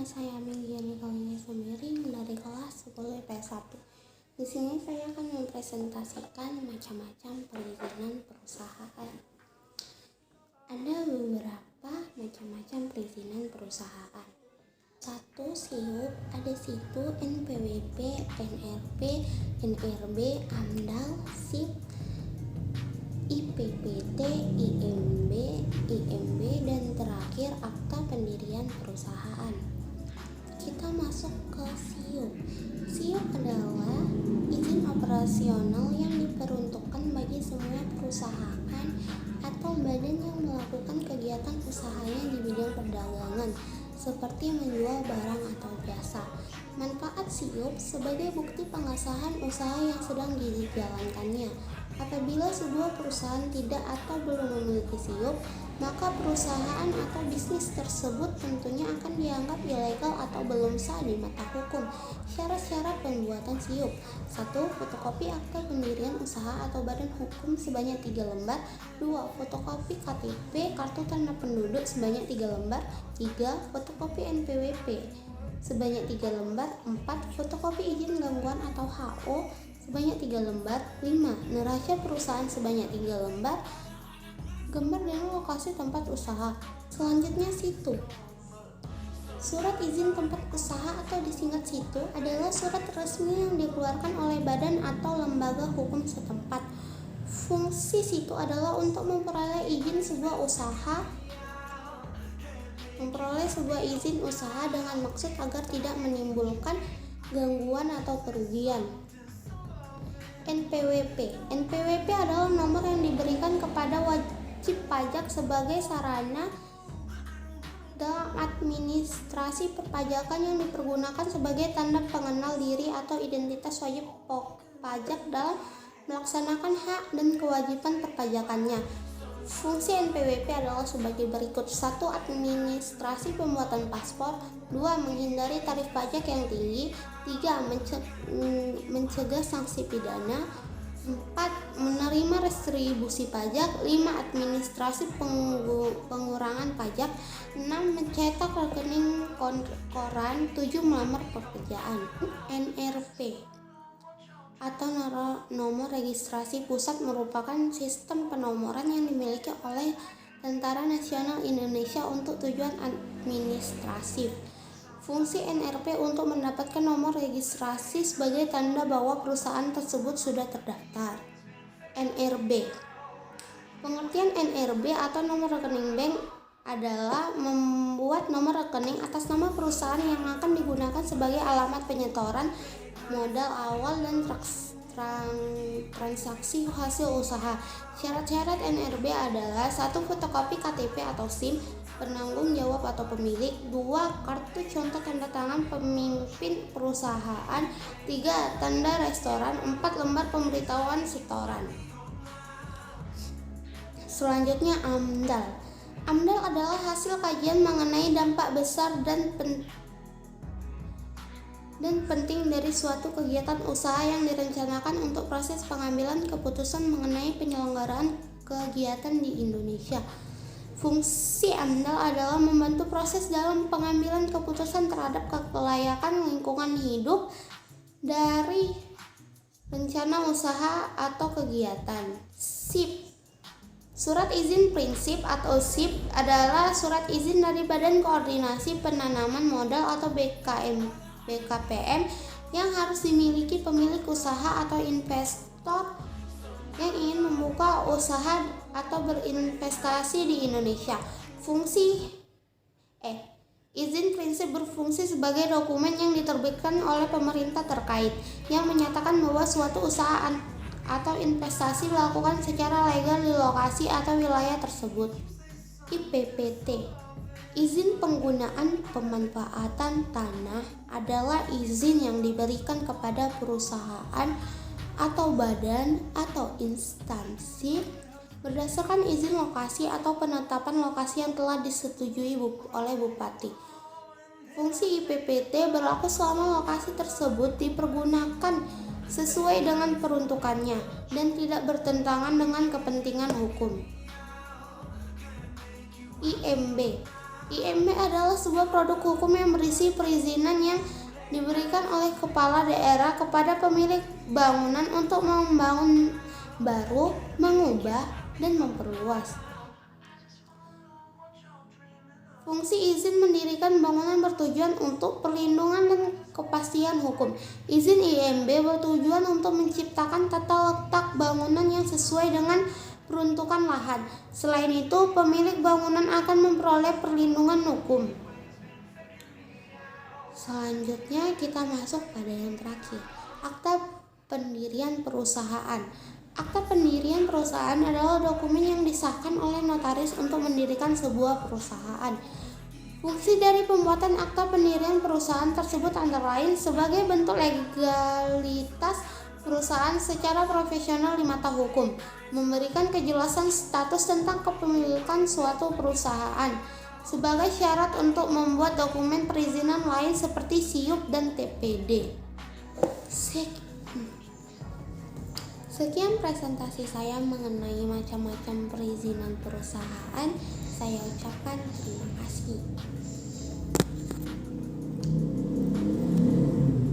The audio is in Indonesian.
saya Minggiani Kaunya Semiring dari kelas 10 IPS 1. Di sini saya akan mempresentasikan macam-macam perizinan perusahaan. Ada beberapa macam-macam perizinan perusahaan. 1. SIUP, ada SITU, NPWP, NRP, NRB, AMDAL, SIP, IPPT, IMB, IMB, dan terakhir akta pendirian perusahaan. Kita masuk ke SIUP. SIUP adalah izin operasional yang diperuntukkan bagi semua perusahaan atau badan yang melakukan kegiatan usahanya di bidang perdagangan, seperti menjual barang atau jasa. Manfaat SIUP sebagai bukti pengesahan usaha yang sedang dijalankannya. Apabila sebuah perusahaan tidak atau belum memiliki SIUP, maka perusahaan atau bisnis tersebut tentunya akan dianggap ilegal atau belum sah di mata hukum. Syarat-syarat pembuatan SIUP: 1. Fotokopi akta pendirian usaha atau badan hukum sebanyak 3 lembar. 2. Fotokopi KTP kartu tanda penduduk sebanyak 3 lembar. 3. Fotokopi NPWP sebanyak 3 lembar. 4. Fotokopi izin gangguan atau HO sebanyak 3 lembar. 5. Neraca perusahaan sebanyak 3 lembar. Gambar dan lokasi tempat usaha. Selanjutnya SITU. Surat izin tempat usaha atau disingkat SITU adalah surat resmi yang dikeluarkan oleh badan atau lembaga hukum setempat. Fungsi SITU adalah untuk memperoleh izin sebuah izin usaha dengan maksud agar tidak menimbulkan gangguan atau kerugian. NPWP adalah nomor yang diberikan kepada wajib pajak sebagai sarana dalam administrasi perpajakan yang dipergunakan sebagai tanda pengenal diri atau identitas wajib pajak dalam melaksanakan hak dan kewajiban perpajakannya. Fungsi NPWP adalah sebagai berikut. 1. Administrasi pembuatan paspor. 2. Menghindari tarif pajak yang tinggi. 3. Mencegah sanksi pidana. 4. Menerima restribusi pajak. 5. Administrasi pengurangan pajak. 6. Mencetak rekening koran. 7. Melamar pekerjaan. NRP atau nomor registrasi pusat merupakan sistem penomoran yang dimiliki oleh Tentara Nasional Indonesia untuk tujuan administratif. Fungsi NRP untuk mendapatkan nomor registrasi sebagai tanda bahwa perusahaan tersebut sudah terdaftar. NRB. Pengertian NRB atau nomor rekening bank adalah membuat nomor rekening atas nama perusahaan yang akan digunakan sebagai alamat penyetoran modal awal dan transaksi hasil usaha. Syarat-syarat NRB adalah: 1. Fotokopi KTP atau SIM penanggung jawab atau pemilik. 2. Kartu contoh tanda tangan pemimpin perusahaan. 3. Tanda restoran. 4. Lembar pemberitahuan setoran. Selanjutnya AMDAL. AMDAL adalah hasil kajian mengenai dampak besar dan penting dari suatu kegiatan usaha yang direncanakan untuk proses pengambilan keputusan mengenai penyelenggaraan kegiatan di Indonesia. Fungsi AMDAL adalah membantu proses dalam pengambilan keputusan terhadap kelayakan lingkungan hidup dari rencana usaha atau kegiatan. SIP. Surat izin prinsip atau SIP adalah surat izin dari Badan Koordinasi Penanaman Modal atau BKPM yang harus dimiliki pemilik usaha atau investor yang ingin membuka usaha atau berinvestasi di Indonesia. Izin prinsip berfungsi sebagai dokumen yang diterbitkan oleh pemerintah terkait yang menyatakan bahwa suatu usaha atau investasi dilakukan secara legal di lokasi atau wilayah tersebut. IPPT. Izin penggunaan pemanfaatan tanah adalah izin yang diberikan kepada perusahaan atau badan atau instansi berdasarkan izin lokasi atau penetapan lokasi yang telah disetujui oleh Bupati. Fungsi IPPT berlaku selama lokasi tersebut dipergunakan sesuai dengan peruntukannya dan tidak bertentangan dengan kepentingan hukum. IMB. IMB adalah sebuah produk hukum yang berisi perizinan yang diberikan oleh kepala daerah kepada pemilik bangunan untuk membangun baru, mengubah, dan memperluas. Fungsi izin mendirikan bangunan bertujuan untuk perlindungan dan kepastian hukum. Izin IMB bertujuan untuk menciptakan tata letak bangunan yang sesuai dengan peruntukan lahan. Selain itu, pemilik bangunan akan memperoleh perlindungan hukum. Selanjutnya kita masuk pada yang terakhir, akta pendirian perusahaan. Akta pendirian perusahaan adalah dokumen yang disahkan oleh notaris untuk mendirikan sebuah perusahaan. Fungsi dari pembuatan akta pendirian perusahaan tersebut antara lain sebagai bentuk legalitas perusahaan secara profesional di mata hukum, memberikan kejelasan status tentang kepemilikan suatu perusahaan, sebagai syarat untuk membuat dokumen perizinan lain seperti SIUP dan TPD. Sekian presentasi saya mengenai macam-macam perizinan perusahaan. Saya ucapkan terima kasih.